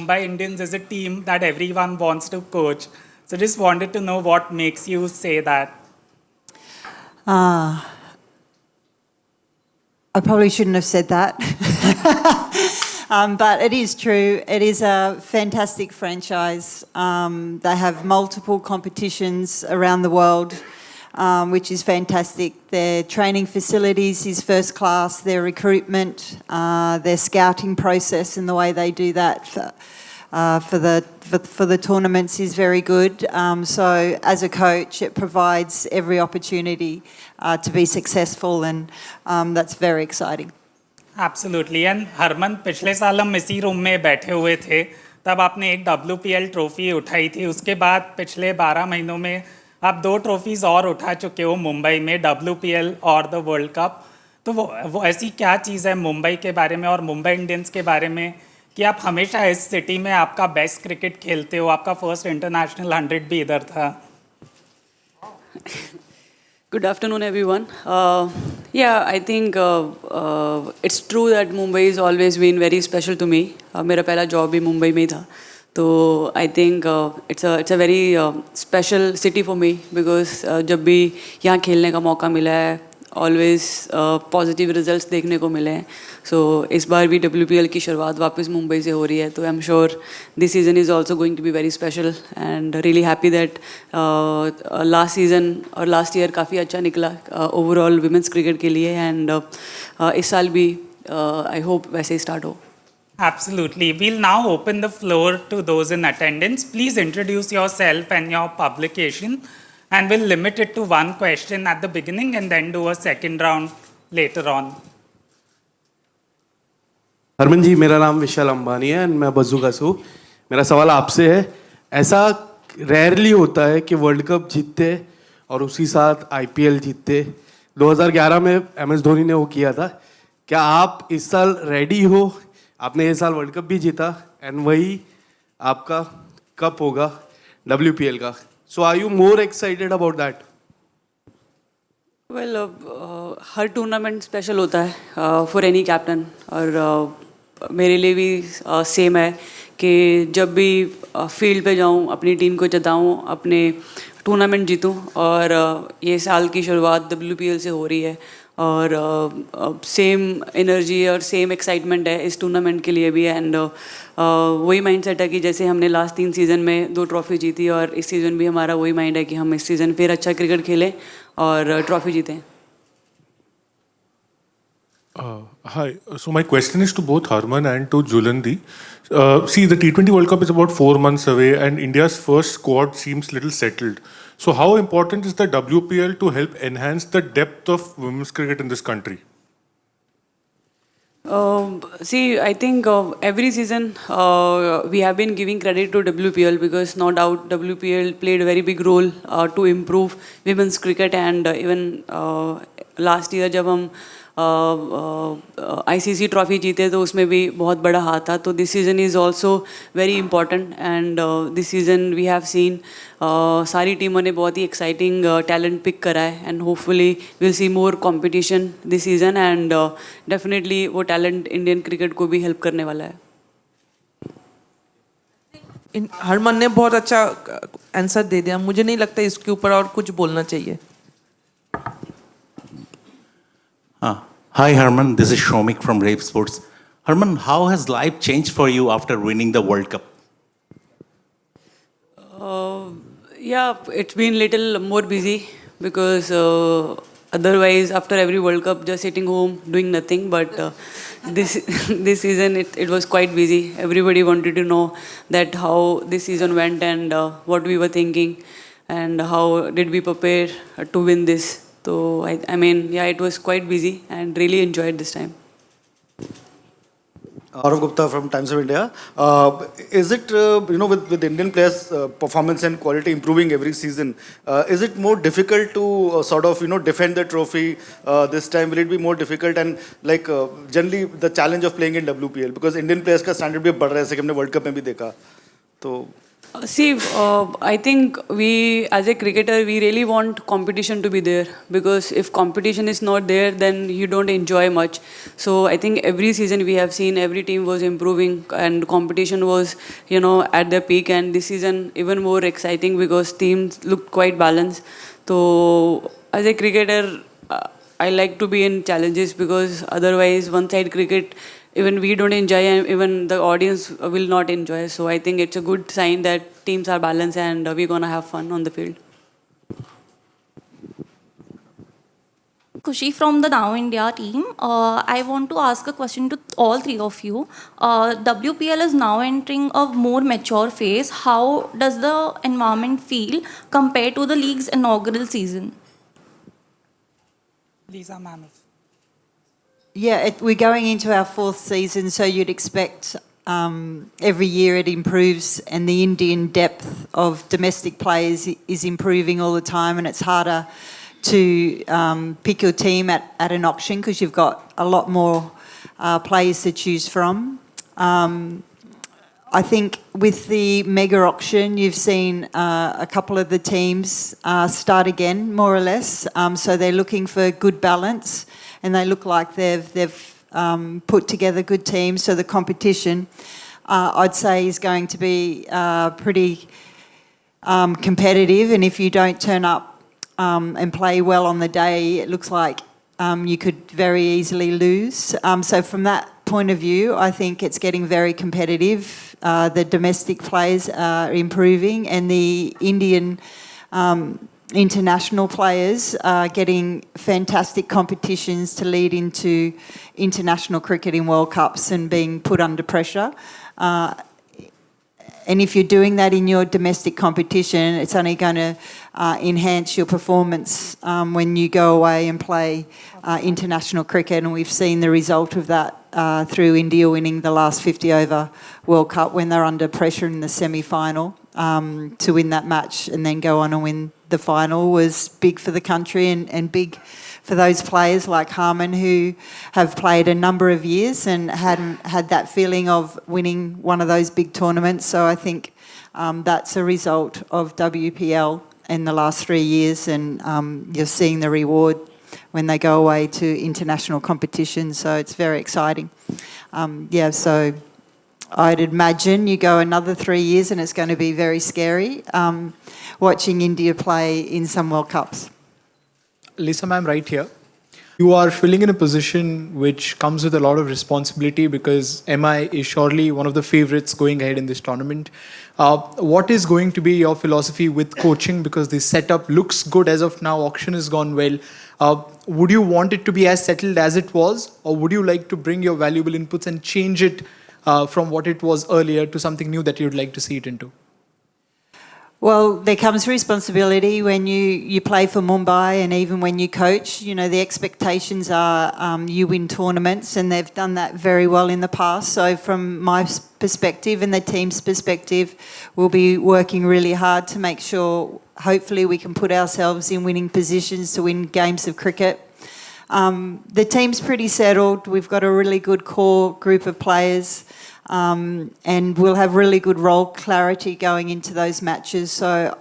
Mumbai Indians is a team that everyone wants to coach. So just wanted to know what makes you say that. I probably shouldn't have said that. But it is true. It is a fantastic franchise. They have multiple competitions around the world, which is fantastic. Their training facilities is first class. Their recruitment, their scouting process and the way they do that for the tournaments is very good. So as a coach, it provides every opportunity to be successful, and that's very exciting. Absolutely. And Harman, पिछले साल हम इसी room में बैठे हुए थे, तब आपने एक WPL ट्रॉफी उठाई थी. उसके बाद पिछले 12 महीनों में आप 2 ट्रॉफीज़ और उठा चुके हो मुंबई में, WPL और द वर्ल्ड कप. तो वो ऐसी क्या चीज़ है मुंबई के बारे में और मुंबई इंडियंस के बारे में कि आप हमेशा इस सिटी में आपका बेस्ट क्रिकेट खेलते हो? आपका फर्स्ट इंटरनेशनल 100 भी इधर था. Good afternoon, everyone. Yeah, I think it's true that Mumbai has always been very special to me. मेरा पहला जॉब भी मुंबई में ही था. तो I think it's a very special city for me because जब भी यहाँ खेलने का मौका मिला है, always positive results देखने को मिले हैं. So इस बार भी WPL की शुरुआत वापस मुंबई से हो रही है. तो I'm sure this season is also going to be very special and really happy that last season और last year काफ़ी अच्छा निकला overall women's cricket के लिए and इस साल भी I hope वैसे ही start हो. Absolutely. We'll now open the floor to those in attendance. Please introduce yourself and your publication, and we'll limit it to one question at the beginning and then do a second round later on. Harman जी, मेरा नाम विशाल अंबानी है और मैं बज्जूका से हूँ. मेरा सवाल आपसे है, ऐसा रेयरली होता है कि वर्ल्ड कप जीतते और उसी साथ IPL जीतते. 2011 में MS धोनी ने वो किया था. क्या आप इस साल रेडी हो? आपने ये साल वर्ल्ड कप भी जीता एंड वही आपका कप होगा WPL का. So are you more excited about that? Well हर टूर्नामेंट स्पेशल होता है फॉर एनी कैप्टन और मेरे लिए भी सेम है कि जब भी फील्ड पे जाऊं, अपनी टीम को जिताऊं, अपने टूर्नामेंट जीतूं और ये साल की शुरुआत WPL से हो रही है और सेम एनर्जी और सेम एक्साइटमेंट है इस टूर्नामेंट के लिए भी एंड वही माइंडसेट है कि जैसे हमने लास्ट 3 सीज़न में 2 ट्रॉफी जीती और इस सीज़न भी हमारा वही माइंड है कि हम इस सीज़न फिर अच्छा क्रिकेट खेलें और trophy जीतें. Hi. So my question is to both Harman and to Jhulan Di. See, the T20 World Cup is about 4 months away, and India's first squad seems little settled. So how important is the WPL to help enhance the depth of women's cricket in this country? See, I think every season we have been giving credit to WPL because no doubt WPL played a very big role to improve women's cricket and even last year जब हम ICC trophy जीते तो उसमें भी बहुत बड़ा हाथ था. तो this season is also very important and this season we have seen सारी टीमों ने बहुत ही एक्साइटिंग टैलेंट पिक करा है and hopefully will see more competition this season and definitely वो टैलेंट इंडियन क्रिकेट को भी हेल्प करने वाला है. हरमन ने बहुत अच्छा आंसर दे दिया. मुझे नहीं लगता इसके ऊपर और कुछ बोलना चाहिए. Hi Harman, this is Shomik from Rave Sports. Harman, how has life changed for you after winning the World Cup? Yeah, it's been little more busy because otherwise after every World Cup just sitting home doing nothing. But this season it was quite busy. Everybody wanted to know that how this season went and what we were thinking and how did we prepare to win this. So I mean, yeah, it was quite busy and really enjoyed this time. Aurav Gupta from Times of India. Is it, with Indian players' performance and quality improving every season, is it more difficult to sort of, defend the trophy this time? Will it be more difficult and generally the challenge of playing in WPL? Because Indian players का standard भी बढ़ रहा है, जैसे कि हमने World Cup में भी देखा. तो I think we, as a cricketer, we really want competition to be there because if competition is not there, then you don't enjoy much. So I think every season we have seen every team was improving and competition was, at their peak. And this season even more exciting because teams looked quite balanced. So as a cricketer, I like to be in challenges because otherwise one-side cricket, even we don't enjoy and even the audience will not enjoy. So I think it's a good sign that teams are balanced and we're going to have fun on the field. Kushi from the Now India team. I want to ask a question to all three of you. WPL is now entering a more mature phase. How does the environment feel compared to the league's inaugural season? Lisa ma'am. Yeah, we're going into our fourth season, so you'd expect every year it improves, and the Indian depth of domestic players is improving all the time, and it's harder to pick your team at an auction because you've got a lot more players to choose from. I think with the mega auction, you've seen a couple of the teams start again, more or less. So they're looking for good balance, and they look like they've put together good teams. So the competition, I'd say, is going to be pretty competitive. And if you don't turn up and play well on the day, it looks like you could very easily lose. So from that point of view, I think it's getting very competitive. The domestic players are improving, and the Indian international players are getting fantastic competitions to lead into international cricket in World Cups and being put under pressure. And if you're doing that in your domestic competition, it's only going to enhance your performance when you go away and play international cricket. And we've seen the result of that through India winning the last 50-over World Cup when they're under pressure in the semi-final. To win that match and then go on and win the final was big for the country and big for those players like Harman who have played a number of years and hadn't had that feeling of winning one of those big tournaments. So I think that's a result of WPL in the last 3 years, and you're seeing the reward when they go away to international competitions. So it's very exciting. So I'd imagine you go another 3 years and it's going to be very scary watching India play in some World Cups. Lisa ma'am, right here. You are filling in a position which comes with a lot of responsibility because MI is surely one of the favourites going ahead in this tournament. What is going to be your philosophy with coaching? Because the setup looks good as of now, auction has gone well. Would you want it to be as settled as it was, or would you like to bring your valuable inputs and change it from what it was earlier to something new that you'd like to see it into? Well, there comes responsibility when you play for Mumbai, and even when you coach. You know, the expectations are you win tournaments, and they've done that very well in the past. So from my perspective and the team's perspective, we'll be working really hard to make sure, hopefully, we can put ourselves in winning positions to win games of cricket. The team's pretty settled. We've got a really good core group of players. And we'll have really good role clarity going into those matches. So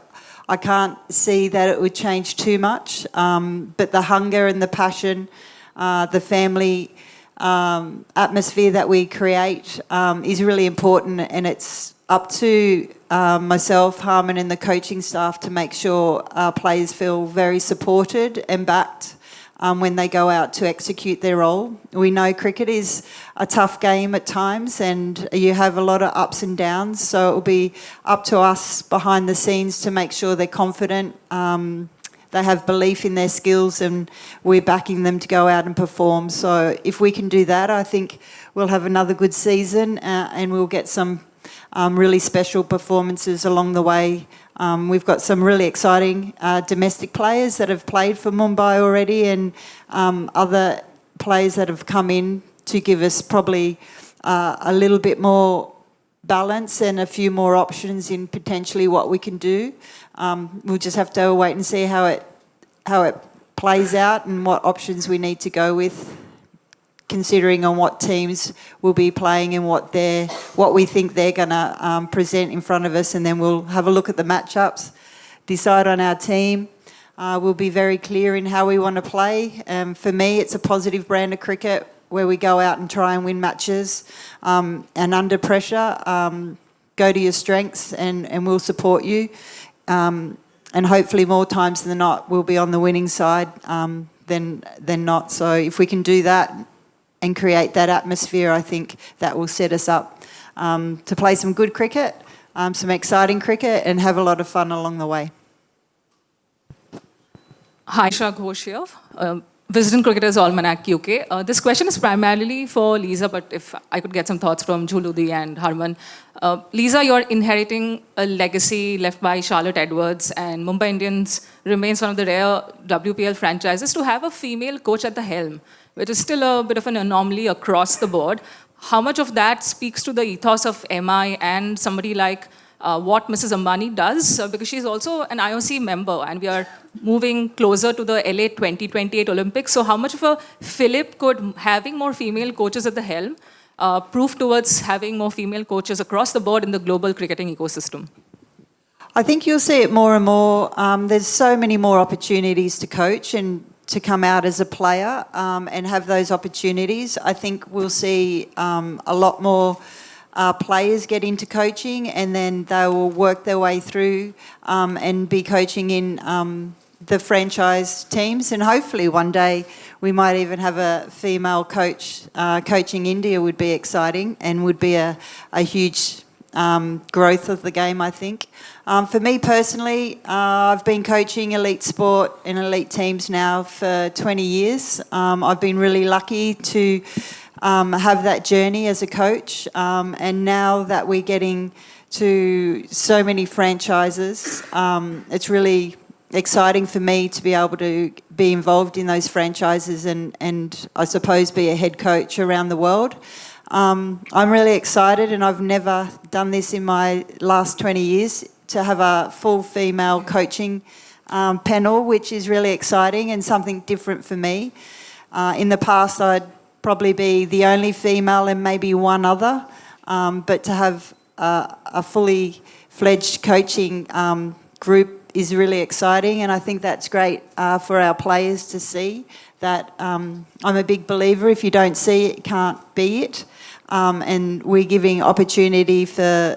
I can't see that it would change too much. But the hunger and the passion, the family atmosphere that we create is really important. And it's up to myself, Harman, and the coaching staff to make sure our players feel very supported and backed when they go out to execute their role. We know cricket is a tough game at times, and you have a lot of ups and downs, so it will be up to us behind the scenes to make sure they're confident, they have belief in their skills, and we're backing them to go out and perform. So if we can do that, I think we'll have another good season, and we'll get some really special performances along the way. We've got some really exciting domestic players that have played for Mumbai already, and other players that have come in to give us probably a little bit more balance and a few more options in potentially what we can do. We'll just have to wait and see how it plays out and what options we need to go with. considering on what teams will be playing and what we think they're going to present in front of us, and then we'll have a look at the matchups, decide on our team. We'll be very clear in how we want to play. For me, it's a positive brand of cricket where we go out and try and win matches, and under pressure, go to your strengths and we'll support you. And hopefully more times than not, we'll be on the winning side than not. So if we can do that and create that atmosphere, I think that will set us up to play some good cricket, some exciting cricket, and have a lot of fun along the way. Hi, Shah Ghosh here, Visiting Cricketers Almanac UK. This question is primarily for Lisa, but if I could get some thoughts from Jhuludi and Harman. Lisa, you're inheriting a legacy left by Charlotte Edwards, and Mumbai Indians remains one of the rare WPL franchises to have a female coach at the helm, which is still a bit of an anomaly across the board. How much of that speaks to the ethos of MI and somebody like what Mrs. Ambani does? Because she's also an IOC member, and we are moving closer to the LA 2028 Olympics. So how much of a fillip could having more female coaches at the helm prove towards having more female coaches across the board in the global cricketing ecosystem? I think you'll see it more and more. There's so many more opportunities to coach and to come out as a player and have those opportunities. I think we'll see a lot more players get into coaching, and then they will work their way through and be coaching in the franchise teams. And hopefully one day we might even have a female coach coaching India. Would be exciting and would be a huge growth of the game, I think. For me personally, I've been coaching elite sport and elite teams now for 20 years. I've been really lucky to have that journey as a coach, and now that we're getting to so many franchises, it's really exciting for me to be able to be involved in those franchises and I suppose be a head coach around the world. I'm really excited, and I've never done this in my last 20 years, to have a full female coaching panel, which is really exciting and something different for me. In the past, I'd probably be the only female and maybe one other, but to have a fully fledged coaching group is really exciting, and I think that's great for our players to see that. I'm a big believer, if you don't see it, you can't be it, and we're giving opportunity for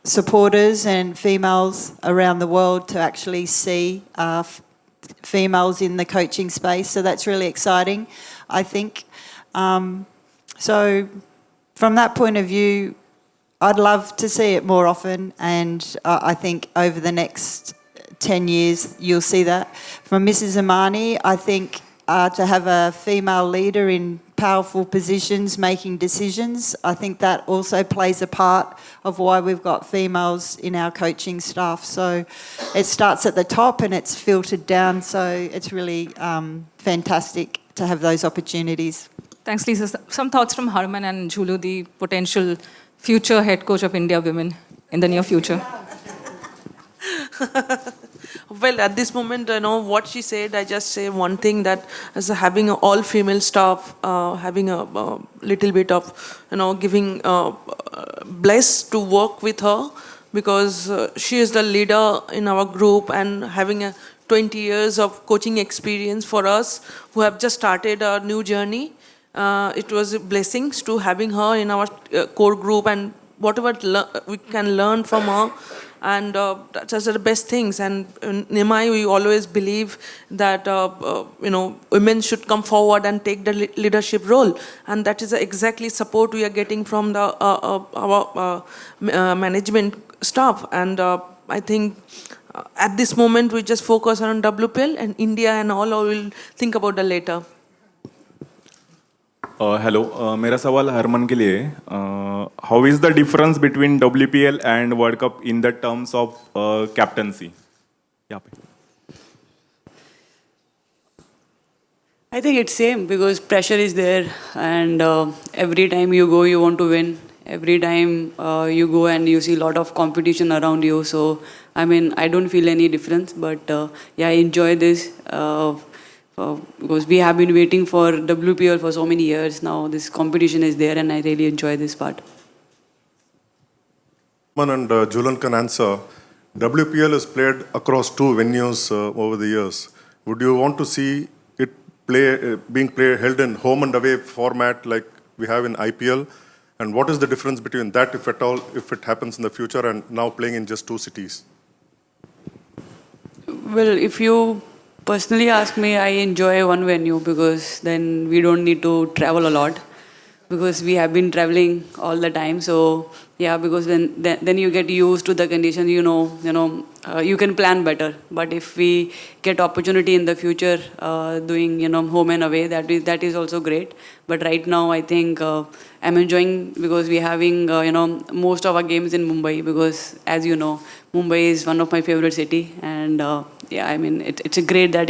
supporters and females around the world to actually see females in the coaching space, so that's really exciting, I think. So from that point of view, I'd love to see it more often, and I think over the next 10 years you'll see that. From Mrs. Amani, I think to have a female leader in powerful positions making decisions, I think that also plays a part of why we've got females in our coaching staff. So it starts at the top and it's filtered down, so it's really fantastic to have those opportunities. Thanks, Lisa. Some thoughts from Harman and Jhulu, the potential future head coach of India women in the near future. Well, at this moment, what she said, I just say one thing, that as having an all-female staff, having a little bit of, giving blessed to work with her, because she is the leader in our group, and having a 20 years of coaching experience for us who have just started a new journey. It was blessings to having her in our core group, and whatever we can learn from her, and that's the best things. And in MI, we always believe that women should come forward and take the leadership role, and that is exactly support we are getting from the our management staff. And I think at this moment we just focus on WPL and India, and all will think about the later. Hello मेरा सवाल हरमन के लिए how is the difference between WPL and world cup in the terms of captaincy यहाँ पे I think it's same, because pressure is there, and every time you go, you want to win. Every time you go and you see a lot of competition around you. So, I mean, I don't feel any difference, but yeah, I enjoy this. because we have been waiting for WPL for so many years now. This competition is there, and I really enjoy this part. And Jhulan can answer. WPL is played across two venues over the years. Would you want to see it held in home and away format like we have in IPL? And what is the difference between that, if at all, if it happens in the future, and now playing in just two cities? Well, if you personally ask me, I enjoy one venue because then we don't need to travel a lot, because we have been traveling all the time. So yeah, because then you get used to the conditions. You can plan better. But if we get opportunity in the future doing home and away, that is also great. But right now, I think I'm enjoying because we're having most of our games in Mumbai, because as you know, Mumbai is one of my favorite city, and yeah, I mean it's a great that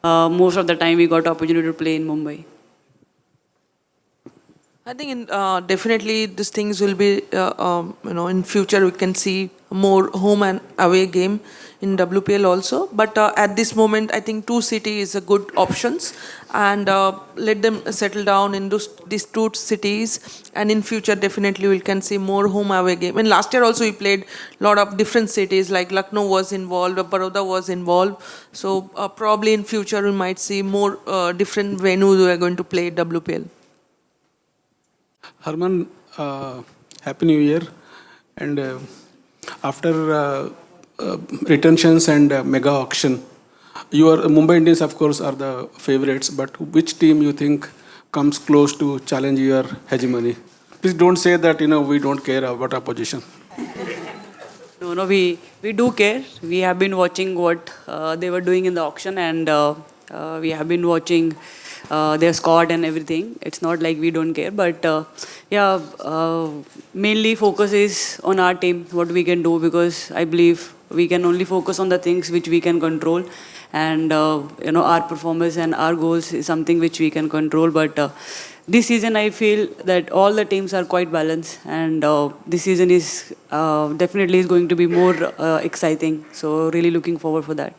most of the time we got opportunity to play in Mumbai. I think definitely these things will be, in future we can see more home and away game in WPL also. But at this moment, I think two cities is a good options, and let them settle down in these two cities. And in future, definitely we can see more home away game. And last year also we played a lot of different cities, like Lucknow was involved, or Baroda was involved. So probably in future we might see more different venues we are going to play WPL. Harman, Happy New Year. And after retentions and mega auction, your Mumbai Indians, of course, are the favorites, but which team you think comes close to challenge your hegemony? Please don't say that, we don't care about our position. No, we do care. We have been watching what they were doing in the auction, and we have been watching their squad and everything. It's not like we don't care, but mainly focus is on our team, what we can do, because I believe we can only focus on the things which we can control, and our performance and our goals is something which we can control. But this season I feel that all the teams are quite balanced, and this season is definitely is going to be more exciting, so really looking forward for that.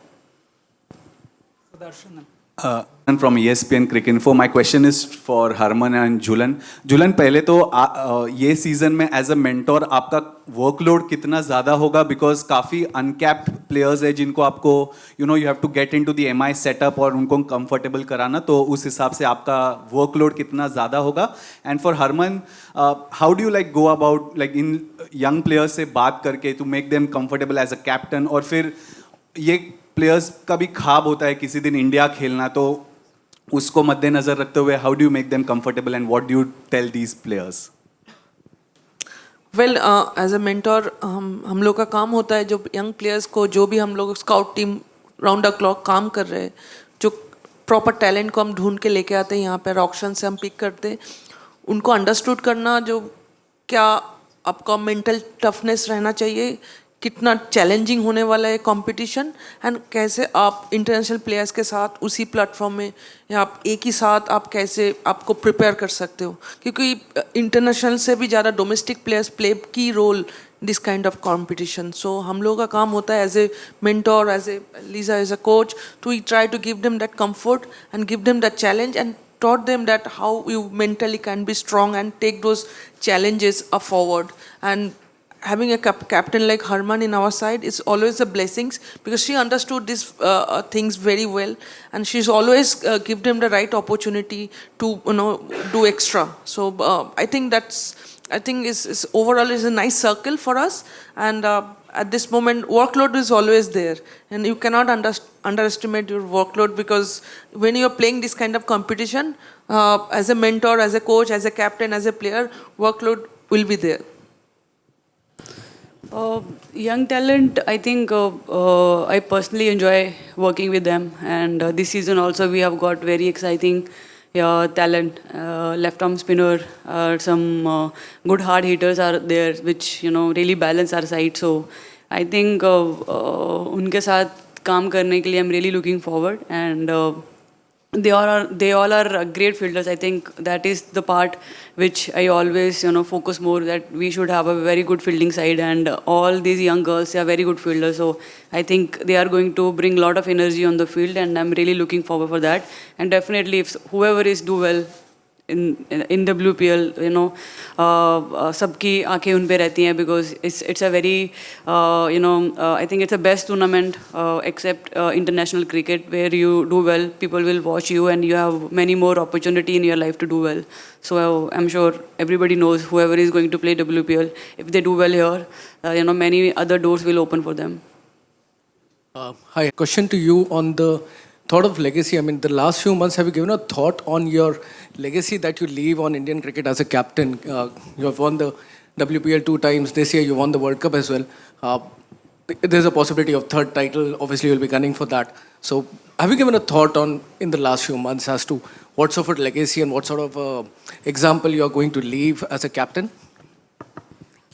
And from ESPN Cricket Info, my question is for Harman and Jhulan. Jhulan, पहले तो ये season में as a mentor आपका workload कितना ज़्यादा होगा, because काफ़ी uncapped players है जिनको आपको you have to get into the MI setup और उनको कंफर्टेबल कराना, तो उस हिसाब से आपका वर्कलोड कितना ज़्यादा होगा. And for Harman, how do you like go about like in young players से बात करके to make them comfortable as a captain, और फिर ये प्लेयर्स का भी ख्वाब होता है किसी दिन इंडिया खेलना, तो उसको मद्देनजर रखते हुए how do you make them comfortable and what do you tell these players? Well, as a mentor हम लोग का काम होता है जो यंग प्लेयर्स को, जो भी हम लोग scout team round the clock काम कर रहे हैं, जो प्रॉपर टैलेंट को हम ढूंढ के लेके आते हैं यहाँ पर, ऑक्शन से हम पिक करते हैं, उनको अंडरस्टूड करना, जो क्या आपका मेंटल टफनेस रहना चाहिए, कितना चैलेंजिंग होने वाला है कंपटीशन, एंड कैसे आप इंटरनेशनल प्लेयर्स के साथ उसी प्लेटफॉर्म में या आप एक ही साथ आप कैसे आपको प्रिपेयर कर सकते हो, क्योंकि इंटरनेशनल से भी ज़्यादा domestic players play key role this kind of competition. So हम लोगों का काम होता है as a mentor, as a लीजा, as a coach, to try to give them that comfort and give them that challenge and taught them that how you mentally can be strong and take those challenges forward. And having a captain like Harman in our side is always a blessing, because she understood these things very well, and she's always give them the right opportunity to do extra. So I think is overall is a nice circle for us, and at this moment workload is always there, and you cannot underestimate your workload, because when you're playing this kind of competition, as a mentor, as a coach, as a captain, as a player, workload will be there. Young talent, I think I personally enjoy working with them, and this season also we have got very exciting talent. Left arm spinner, some good hard hitters are there, which really balance our side. So I think उनके साथ काम करने के लिए I'm really looking forward, and they all are great fielders. I think that is the part which I always focus more, that we should have a very good fielding side, and all these young girls, they are very good fielders. So I think they are going to bring a lot of energy on the field, and I'm really looking forward for that. And definitely, if whoever is do well in WPL, सबकी आंखें उन पे रहती हैं, because it's a very I think it's the best tournament except international cricket, where you do well, people will watch you, and you have many more opportunity in your life to do well. So I'm sure everybody knows whoever is going to play WPL, if they do well here, many other doors will open for them. Hi, question to you on the thought of legacy. I mean, the last few months, have you given a thought on your legacy that you leave on Indian cricket as a captain? You have won the WPL 2 times. This year, you won the World Cup as well. There's a possibility of third title. Obviously, you'll be gunning for that. So, have you given a thought in the last few months as to what sort of legacy and what sort of example you are going to leave as a captain?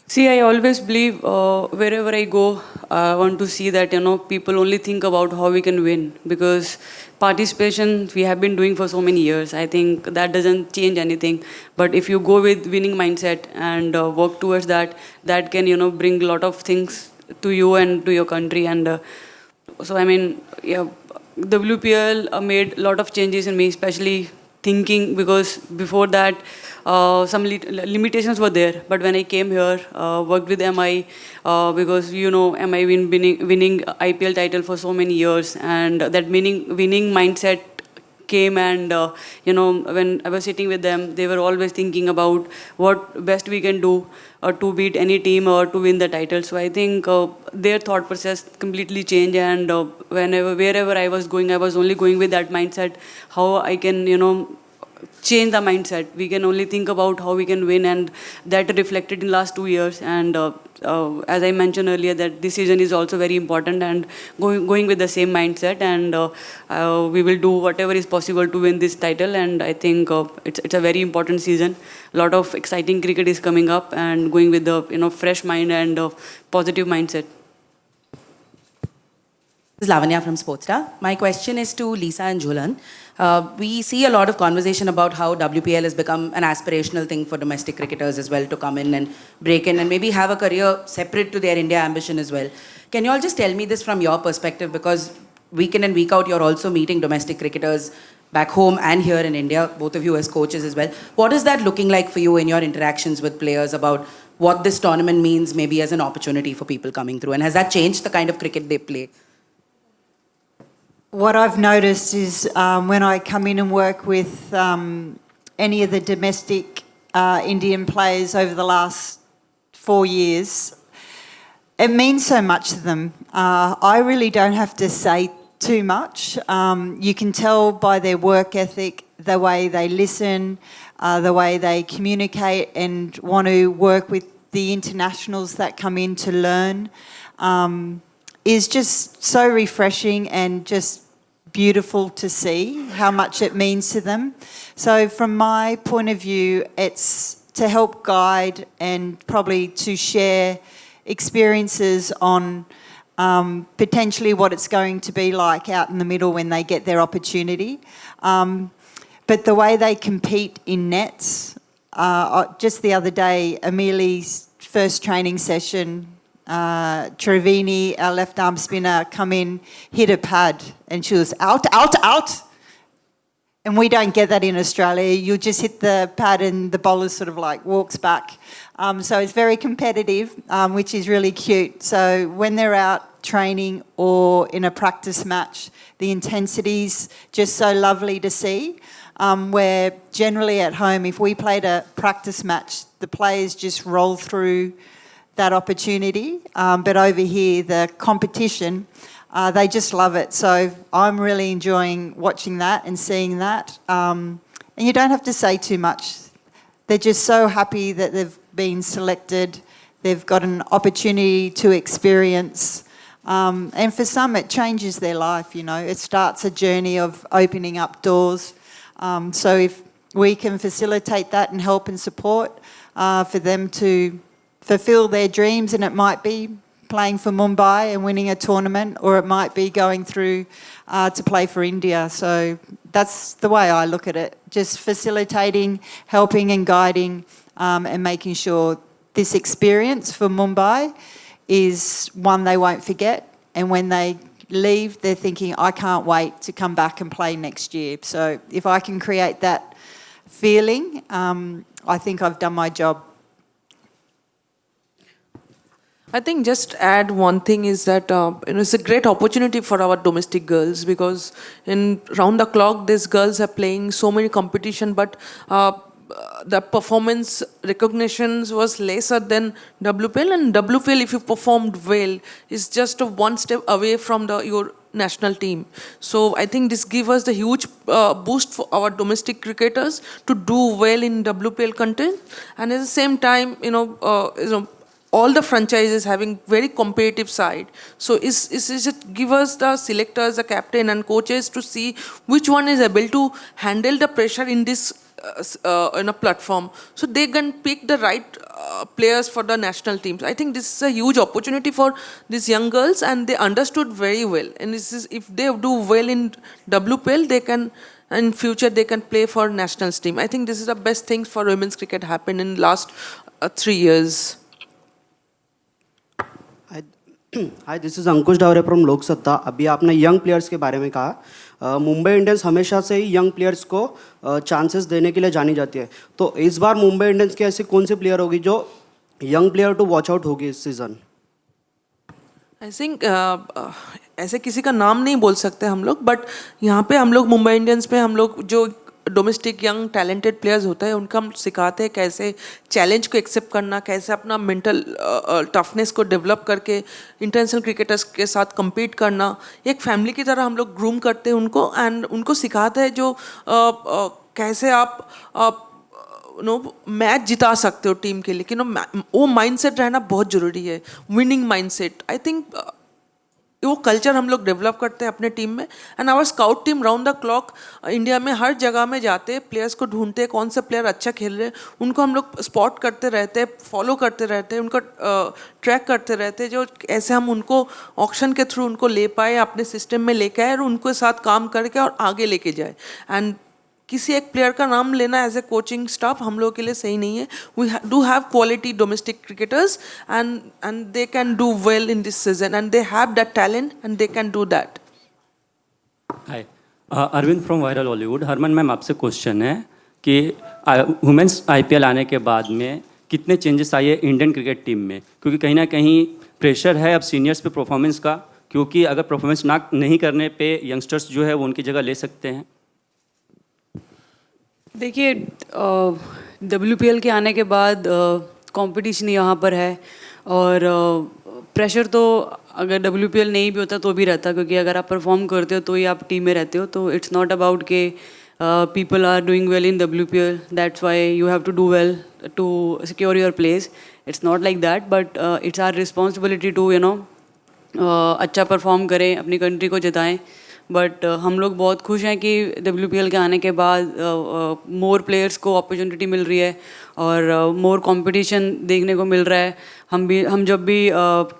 See, I always believe wherever I go, I want to see that, people only think about how we can win, because participation we have been doing for so many years. I think that doesn't change anything. But if you go with winning mindset and work towards that, that can, bring a lot of things to you and to your country. And so, I mean, yeah, WPL made a lot of changes in me, especially thinking, because before that, some limitations were there. But when I came here, worked with MI, because MI winning IPL title for so many years, and that winning mindset came. And when I was sitting with them, they were always thinking about what best we can do to beat any team or to win the title. So I think their thought process completely changed, and wherever I was going, I was only going with that mindset, how I can change the mindset. We can only think about how we can win, and that reflected in last 2 years. And as I mentioned earlier, that this season is also very important, and going with the same mindset, and we will do whatever is possible to win this title. And I think it's a very important season. A lot of exciting cricket is coming up, and going with the fresh mind and positive mindset. This is Lavanya from Sportstar. My question is to Lisa and Jhulan. We see a lot of conversation about how WPL has become an aspirational thing for domestic cricketers as well, to come in and break in and maybe have a career separate to their India ambition as well. Can you all just tell me this from your perspective? Because week in and week out, you're also meeting domestic cricketers back home and here in India, both of you as coaches as well. What is that looking like for you in your interactions with players about what this tournament means maybe as an opportunity for people coming through? And has that changed the kind of cricket they play? What I've noticed is when I come in and work with any of the domestic Indian players over the last 4 years, it means so much to them. I really don't have to say too much. You can tell by their work ethic, the way they listen, the way they communicate and want to work with the internationals that come in to learn. Is just so refreshing and just beautiful to see how much it means to them. So from my point of view, it's to help guide and probably to share experiences on potentially what it's going to be like out in the middle when they get their opportunity. But the way they compete in nets, just the other day, Ameli's first training session, Trevini, our left arm spinner, come in, hit a pad, and she was out, out, out. And we don't get that in Australia. You just hit the pad and the bowler sort of like walks back. So it's very competitive, which is really cute. So when they're out training or in a practice match, the intensity's just so lovely to see. Where generally at home, if we played a practice match, the players just roll through that opportunity. But over here, the competition, they just love it. So I'm really enjoying watching that and seeing that. And you don't have to say too much. They're just so happy that they've been selected. They've got an opportunity to experience. And for some, it changes their life, It starts a journey of opening up doors. So if we can facilitate that and help and support for them to fulfill their dreams, and it might be playing for Mumbai and winning a tournament, or it might be going through to play for India. So that's the way I look at it. Just facilitating, helping and guiding, and making sure this experience for Mumbai is one they won't forget. And when they leave, they're thinking, I can't wait to come back and play next year. So if I can create that feeling, I think I've done my job. I think just add one thing is that it's a great opportunity for our domestic girls, because in round the clock these girls are playing so many competition, but the performance recognitions was lesser than WPL, and WPL, if you performed well, is just one step away from your national team. So I think this gives us the huge boost for our domestic cricketers to do well in WPL content, and at the same time, all the franchises having very competitive side. So is it give us the selectors, the captain and coaches to see which one is able to handle the pressure in this platform, so they can pick the right players for the national teams. I think this is a huge opportunity for these young girls, and they understood very well. And this is, if they do well in WPL, they can, in future they can play for national team. I think this is the best things for women's cricket happened in last 3 years. Hi this is Ankush Daware from लोक सत्ता. अभी आपने young players के बारे में कहा. Mumbai Indians हमेशा से ही यंग प्लेयर्स को चांसेस देने के लिए जानी जाती है. तो इस बार मुंबई इंडियंस की ऐसी कौन सी प्लेयर होगी जो young player to watch out होगी इस सीज़न? आई थिंक ऐसे किसी का नाम नहीं बोल सकते हम लोग, बट यहाँ पे हम लोग मुंबई इंडियंस पे हम लोग जो डोमेस्टिक यंग टैलेंटेड प्लेयर्स होते हैं उनका हम सिखाते हैं कैसे चैलेंज को एक्सेप्ट करना, कैसे अपना मेंटल टफनेस को डेवलप करके इंटरनेशनल क्रिकेटर्स के साथ compete करना. एक फैमिली की तरह हम लोग ग्रूम करते हैं उनको, एंड उनको सिखाते हैं जो कैसे आप मैच जिता सकते हो टीम के लिए. कि वो माइंडसेट रहना बहुत ज़रूरी है, विनिंग माइंडसेट. आई थिंक वो कल्चर हम लोग डेवलप करते हैं अपने टीम में. And our scout team round the clock India में हर जगह में जाते हैं, प्लेयर्स को ढूंढते हैं कौन से प्लेयर अच्छा खेल रहे हैं, उनको हम लोग स्पॉट करते रहते हैं, फॉलो करते रहते हैं, उनको ट्रैक करते रहते हैं, जो ऐसे हम उनको ऑक्शन के थ्रू उनको ले पाए, अपने सिस्टम में लेके आए और उनके साथ काम करके और आगे लेके जाए. एंड किसी एक प्लेयर का नाम लेना एज ए कोचिंग स्टाफ हम लोगों के लिए सही नहीं है. We do have quality domestic cricketers and they can do well in this season, and they have that talent and they can do that. Hi, Arvind from viral Hollywood. Harman ma'am, आपसे question है कि वुमेंस IPL आने के बाद में कितने changes आए Indian cricket team में, क्योंकि कहीं ना कहीं प्रेशर है अब सीनियर्स पे परफॉर्मेंस का, क्योंकि अगर परफॉर्मेंस नहीं करने पे यंगस्टर्स जो है वो उनकी जगह ले सकते हैं. देखिए, WPL के आने के बाद कंपटीशन यहाँ पर है, और प्रेशर तो अगर WPL नहीं भी होता तो भी रहता, क्योंकि अगर आप परफॉर्म करते हो तो ही आप टीम में रहते हो. तो इट्स नॉट अबाउट के people are doing well in WPL, that's why you have to do well to secure your place. It's not like that, but it's our responsibility to अच्छा परफॉर्म करें, अपनी country को जिताएं. But हम लोग बहुत खुश हैं कि WPL के आने के बाद मोर प्लेयर्स को अपॉर्चुनिटी मिल रही है और मोर कंपटीशन देखने को मिल रहा है. हम जब भी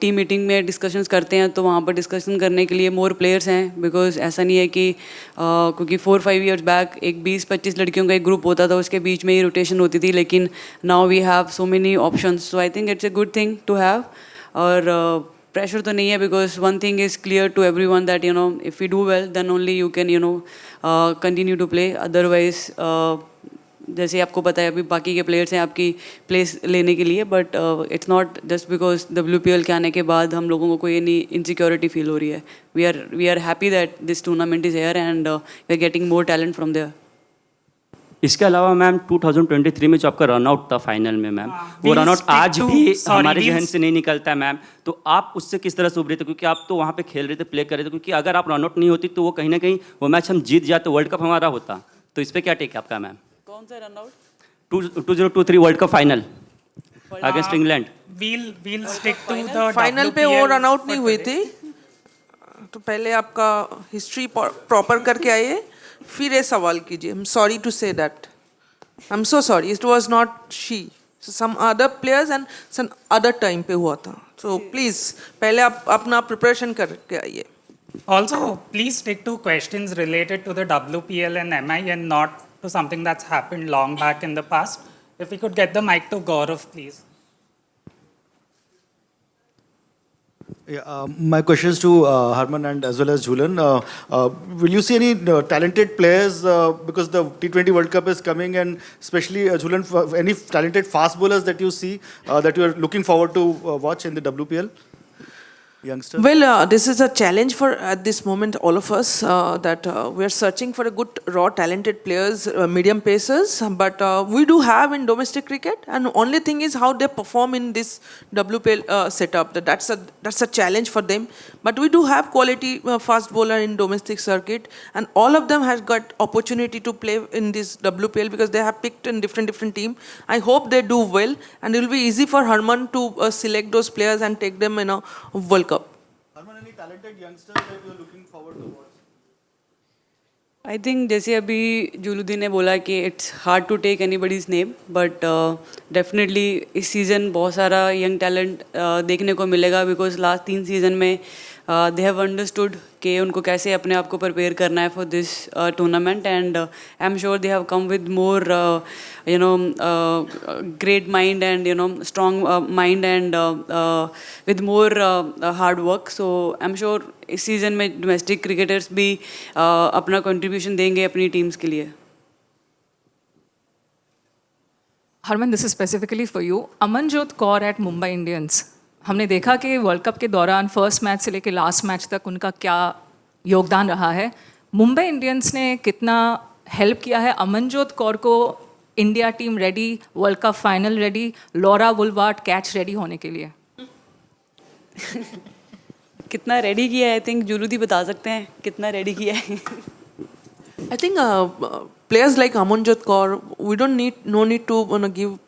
टीम मीटिंग में डिस्कशंस करते हैं तो वहाँ पर डिस्कशन करने के लिए मोर प्लेयर्स हैं, बिकॉज ऐसा नहीं है कि क्योंकि 4-5 ईयर्स बैक एक 20-25 लड़कियों का एक ग्रुप होता था, उसके बीच में ही रोटेशन होती थी, लेकिन now we have so many options. So I think it's a good thing to have. और प्रेशर तो नहीं है, because one thing is clear to everyone that if you do well then only you can continue to play. Otherwise जैसे आपको पता है अभी बाकी के प्लेयर्स हैं आपकी प्लेस लेने के लिए, but it's not just because WPL के आने के बाद हम लोगों को कोई नहीं इनसिक्योरिटी फील हो रही है. We are happy that this tournament is here and we are getting more talent from there. इसके अलावा मैम 2023 में जो आपका रनआउट था फाइनल में मैम, वो रनआउट आज भी हमारे जहन से नहीं निकलता है मैम. तो आप उससे किस तरह से उभरे थे, क्योंकि आप तो वहाँ पे खेल रहे थे, प्ले कर रहे थे, क्योंकि अगर आप रनआउट नहीं होती तो वो कहीं ना कहीं वो मैच हम जीत जाते, वर्ल्ड कप हमारा होता. तो इस पर क्या टेक है आपका मैम? कौन सा run out? 2023 world cup final against England. We'll stick to the final पे वो रनआउट नहीं हुई थी, तो पहले आपका हिस्ट्री प्रॉपर करके आइए, फिर ये सवाल कीजिए. I am sorry to say that, I am so sorry, it was not she, some other players and some other time पे हुआ था. सो प्लीज़ पहले आप अपना प्रिपरेशन करके आइए. Also, please stick to questions related to the WPL and MI and not to something that's happened long back in the past. If we could get the mic to Gaurav, please. Yeah, my question is to Harman and as well as Jhulan. Will you see any talented players because the T20 World Cup is coming, and especially Jhulan, any talented fast bowlers that you see that you are looking forward to watch in the WPL? Youngsters? Well, this is a challenge for at this moment all of us that we are searching for a good raw talented players, medium pacers, but we do have in domestic cricket, and only thing is how they perform in this WPL setup. That's a challenge for them. But we do have quality fast bowler in domestic circuit, and all of them has got opportunity to play in this WPL because they have picked in different team. I hope they do well, and it will be easy for Harman to select those players and take them in a World Cup. Harman, any talented youngsters that you are looking forward to watch? I think जैसे अभी जुलूदी ने बोला कि it's hard to take anybody's name, but definitely इस season बहुत सारा young talent देखने को मिलेगा, बिकॉज लास्ट 3 सीज़न में दे हैव अंडरस्टूड कि उनको कैसे अपने आप को प्रिपेयर करना है for this tournament, and I am sure they have come with more great mind and strong mind and with more hard work. So I'm sure इस सीज़न में डोमेस्टिक क्रिकेटर्स भी अपना कंट्रीब्यूशन देंगे अपनी टीम्स के लिए. Harman, this is specifically for you. Amanjot Kaur at Mumbai Indians, हमने देखा कि वर्ल्ड कप के दौरान फर्स्ट मैच से लेकर लास्ट मैच तक उनका क्या योगदान रहा है. मुंबई इंडियंस ने कितना हेल्प किया है अमनजोत कौर को India team ready, world cup final ready, Laura Wolvaardt catch ready होने के लिए? कितना रेडी किया है, आई थिंक जुलूदी बता सकते हैं कितना रेडी किया है. I think players like Amanjot Kaur, we don't need to give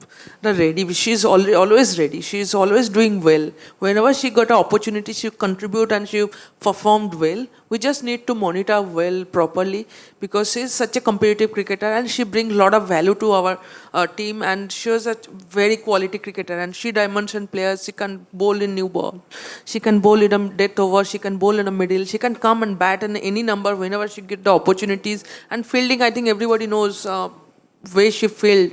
the ready. She's always ready. She's always doing well. Whenever she got an opportunity, she contribute and she performed well. We just need to monitor well properly because she's such a competitive cricketer and she brings a lot of value to our team, and she's a very quality cricketer and she dimension players. She can bowl in new ball. She can bowl in a death over. She can bowl in a middle. She can come and bat in any number whenever she get the opportunities. And fielding, I think everybody knows way she field.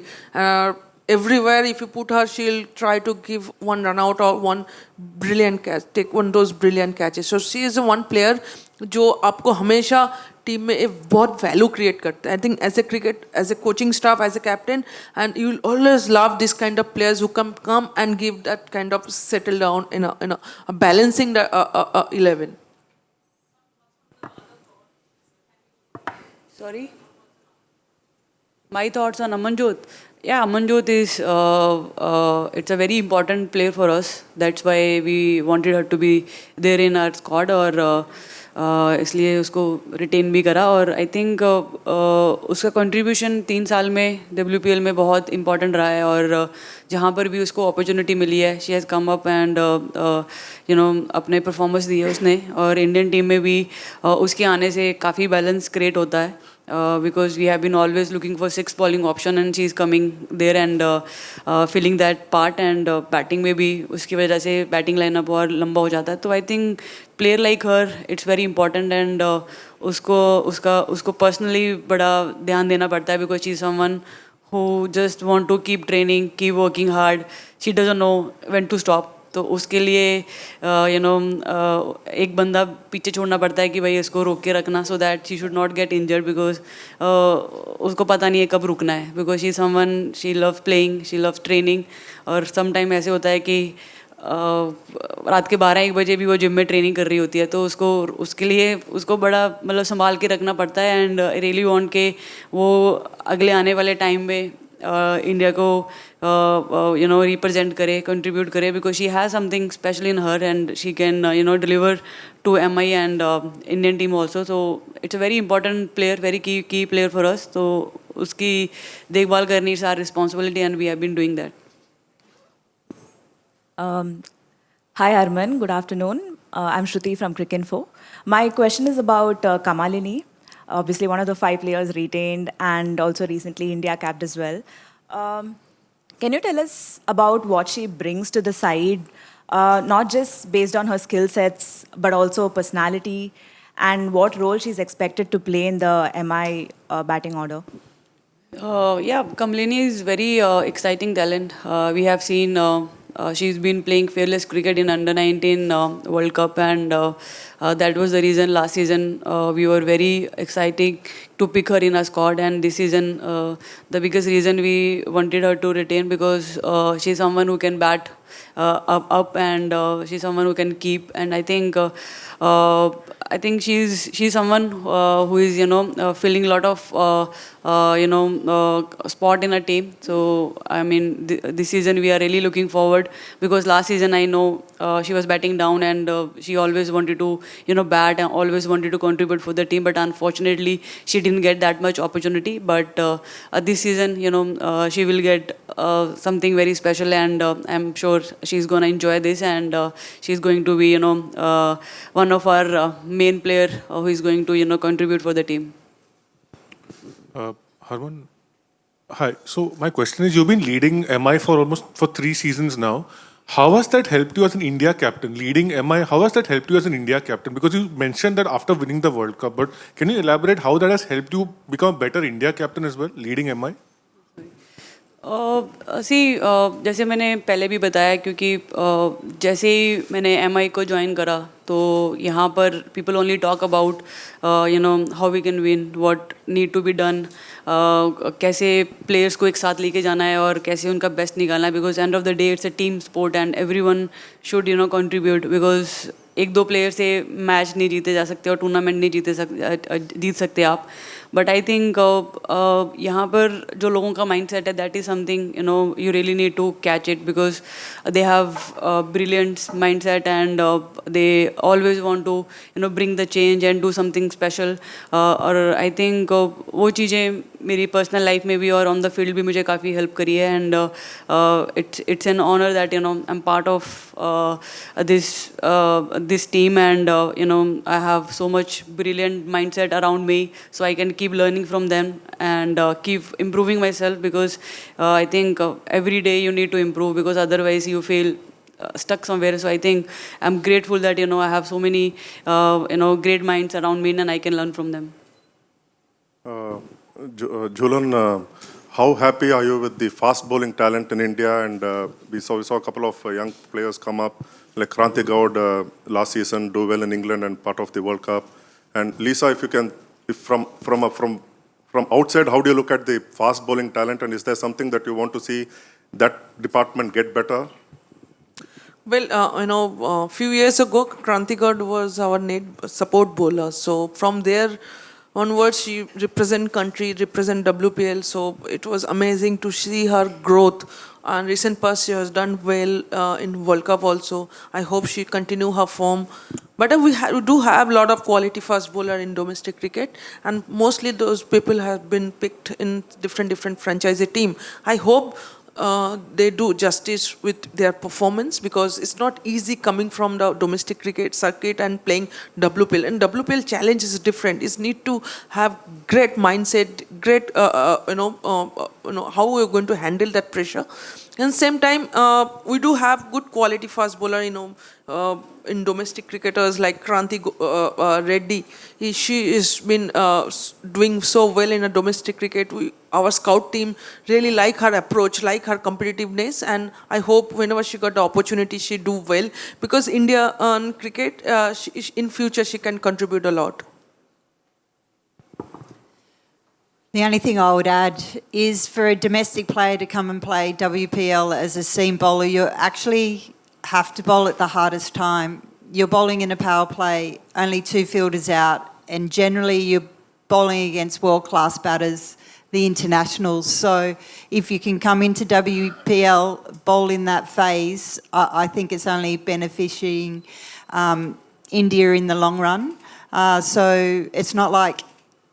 Everywhere, if you put her, she'll try to give one run out or one brilliant catch, take one of those brilliant catches. So she is the one player जो आपको हमेशा team में एक बहुत value create करता है. I think as a coaching staff, as a captain, and you will always love this kind of players who come and give that kind of settle down in a balancing the 11. Sorry? My thoughts on Amanjot. Yeah, Amanjot is it's a very important player for us. That's why we wanted her to be there in our squad, और इसलिए उसको retain भी करा. और I think उसका contribution 3 साल में WPL में बहुत इंपॉर्टेंट रहा है, और जहाँ पर भी उसको अपॉर्चुनिटी मिली है she has come up and अपने परफॉर्मेंस दिए उसने. और इंडियन टीम में भी उसके आने से काफ़ी बैलेंस क्रिएट होता है, because we have been always looking for 6 bowling option and she is coming there and filling that part, and batting में भी उसकी वजह से batting lineup और लंबा हो जाता है. तो I think player like her it's very important, and उसको personally बड़ा ध्यान देना पड़ता है because she is someone who just want to keep training, keep working hard. She doesn't know when to stop. तो उसके लिए एक बंदा पीछे छोड़ना पड़ता है कि भाई इसको रोक के रखना, so that she should not get injured, because उसको पता नहीं है कब रुकना है, because she someone she love playing, she love training. और सम टाइम ऐसे होता है कि रात के 12-1 बजे भी वो जिम में ट्रेनिंग कर रही होती है, तो उसके लिए उसको बड़ा मतलब संभाल के रखना पड़ता है. एंड रियली वांट के वो अगले आने वाले टाइम में इंडिया को रिप्रेजेंट करे, कंट्रीब्यूट करे, because she has something special in her and she can deliver to MI and Indian team also. So it's a very important player, very key player for us. तो उसकी देखभाल करनी it's our responsibility and we have been doing that. Hi Arman, good afternoon. I'm Shruti from Cricinfo. My question is about Kamalini, obviously one of the 5 players retained and also recently India capped as well. Can you tell us about what she brings to the side, not just based on her skill sets, but also personality, and what role she's expected to play in the MI batting order? Yeah, Kamlini is very exciting talent. We have seen she's been playing fearless cricket in under 19 World Cup, and that was the reason last season we were very excited to pick her in our squad. And this season, the biggest reason we wanted her to retain because she's someone who can bat up and she's someone who can keep. And I think she's someone who is filling a lot of spot in a team. So I mean this season we are really looking forward because last season I know she was batting down and she always wanted to bat and always wanted to contribute for the team, but unfortunately she didn't get that much opportunity. But this season she will get something very special, and I'm sure she's going to enjoy this, and she's going to be one of our main player who is going to contribute for the team. Harman, hi. So my question is, you've been leading MI for 3 seasons now. How has that helped you as an India captain? Leading MI, how has that helped you as an India captain? Because you mentioned that after winning the World Cup, but can you elaborate how that has helped you become a better India captain as well, leading MI? जैसे मैंने पहले भी बताया, क्योंकि जैसे ही मैंने MI को join करा तो यहाँ पर people only talk about how we can win, what need to be done, कैसे players को एक साथ लेके जाना है और कैसे उनका best निकालना है, because end of the day it's a team sport and everyone should contribute, because एक दो प्लेयर से मैच नहीं जीते जा सकते और टूर्नामेंट नहीं जीत सकते आप. बट आई थिंक यहाँ पर जो लोगों का माइंड सेट है, that is something you really need to catch it, because they have brilliant mindset and they always want to bring the change and do something special. और I think वो चीज़ें मेरी personal life में भी और on the field भी मुझे काफ़ी हेल्प करी है. And it's an honour that I am part of this team, and I have so much brilliant mindset around me, so I can keep learning from them and keep improving myself, because I think every day you need to improve, because otherwise you feel stuck somewhere. So I think I'm grateful that I have so many great minds around me and I can learn from them. Jhulan, how happy are you with the fast bowling talent in India? And we saw a couple of young players come up, like Kranti Gaud last season, do well in England and part of the World Cup. And Lisa, if you can, from outside, how do you look at the fast bowling talent? And is there something that you want to see that department get better? Well, a few years ago, Kranti Gaud was our support bowler. So from there onwards, she represent country, represent WPL. So it was amazing to see her growth. And recent past, she has done well in World Cup also. I hope she continue her form. But we do have a lot of quality fast bowler in domestic cricket, and mostly those people have been picked in different franchise team. I hope they do justice with their performance, because it's not easy coming from the domestic cricket circuit and playing WPL. And WPL challenge is different. It's need to have great mindset, great how we're going to handle that pressure. And same time, we do have good quality fast bowler, in domestic cricketers like Kranti Reddy. She has been doing so well in a domestic cricket. Our scout team really like her approach, like her competitiveness, and I hope whenever she got the opportunity, she do well, because India on cricket, in future she can contribute a lot. The only thing I would add is for a domestic player to come and play WPL as a seam bowler, you actually have to bowl at the hardest time. You're bowling in a power play, only 2 fielders out, and generally you're bowling against world-class batters, the internationals. So if you can come into WPL, bowl in that phase, I think it's only benefiting India in the long run. So it's not like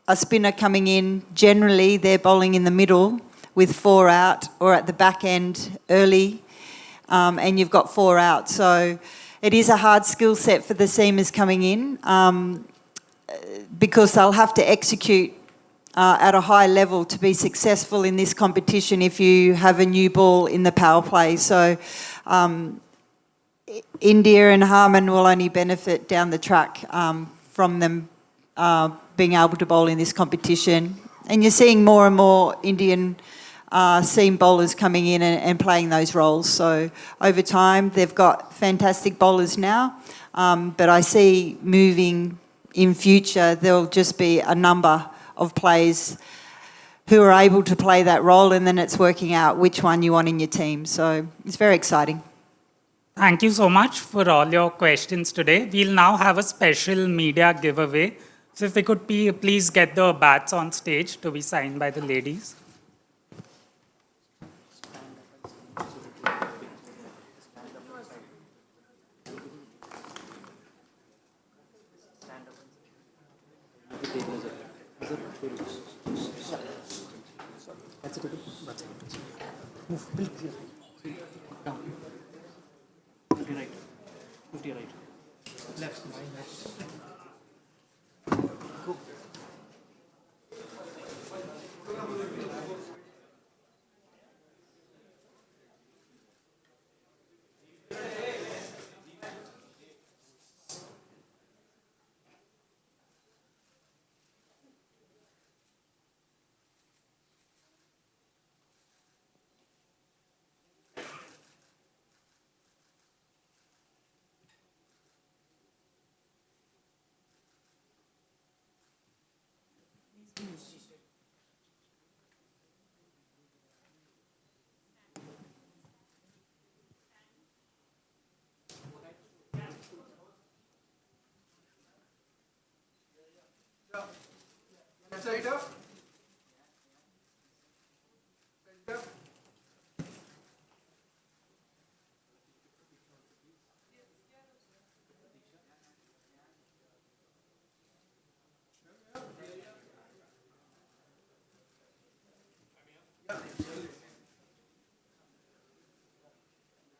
a spinner coming in. Generally, they're bowling in the middle with 4 out, or at the back end early, and you've got 4 out. So it is a hard skill set for the seamers coming in, because they'll have to execute at a high level to be successful in this competition if you have a new ball in the power play. So India and Harman will only benefit down the track from them being able to bowl in this competition. And you're seeing more and more Indian seam bowlers coming in and playing those roles. So over time, they've got fantastic bowlers now, but I see moving in future, there'll just be a number of players who are able to play that role, and then it's working out which one you want in your team. So it's very exciting. Thank you so much for all your questions today. We'll now have a special media giveaway. So if we could please get the bats on stage to be signed by the ladies.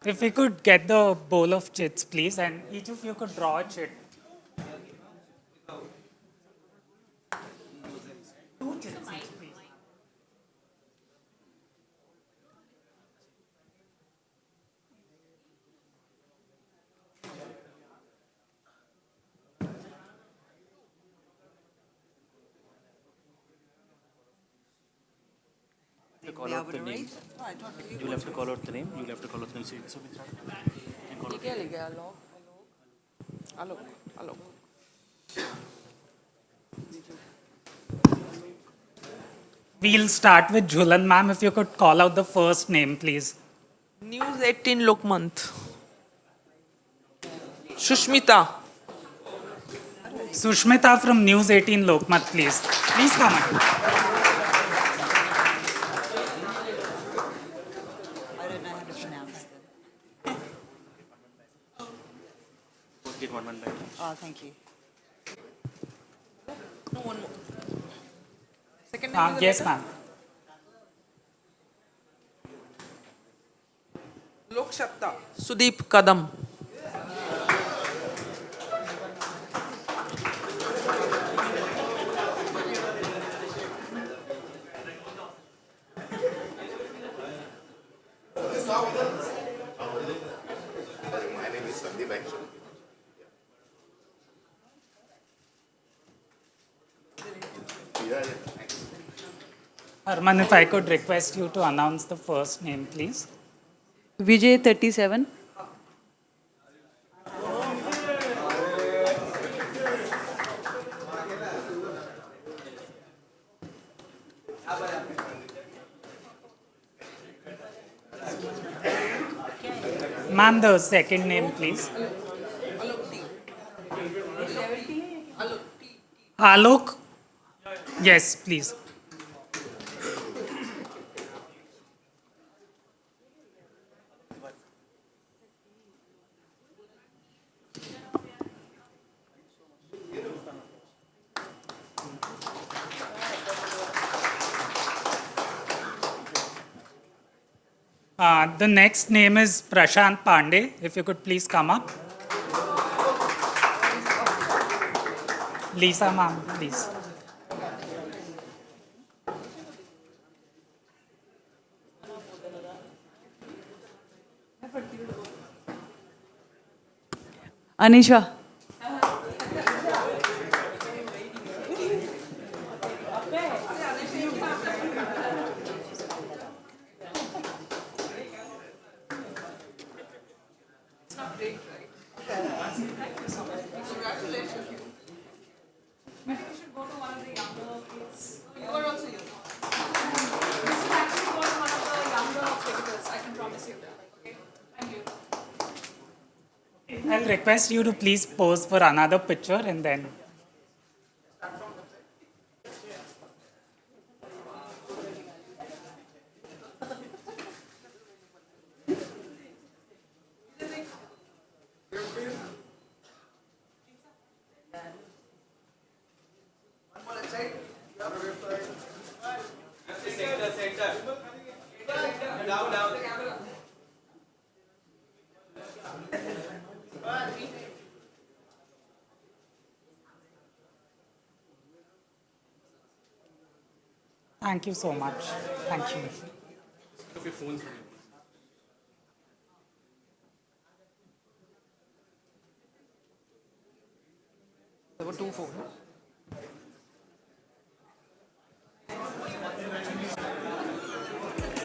If we could get the bowl of chits, please, and each of you could draw a chit. Two chits each, please. To call out the name. You'll have to call out the name. You'll have to call out the name. So We'll start with Jhulan, ma'am. If you could call out the first name, please. News 18 Lokmant. Sushmita. Sushmita from News 18 Lokmat, please. Please come on. get one back. Oh, thank you. No, one more. Second name is Yes, letter? ma'am. Lok Satta. Sudeep Kadam. My name is Sandeep actually. Harman, if I could request you to announce the first name, please. Vijay 37. Ma'am, the second name, please. Alok. Yes, please. The next name is Prashant Pandey. If you could please come up. Lisa, ma'am, please. Anisha. break, right? Thank you so much. Congratulations. I think we should go to one of the younger kids. You are also young. This is actually for one of the younger cricketers. I can promise you that. Okay? Thank you. I'll request you to please pose for another picture and then. Thank you so much. Thank you. Okay, phones. There were 2 phones.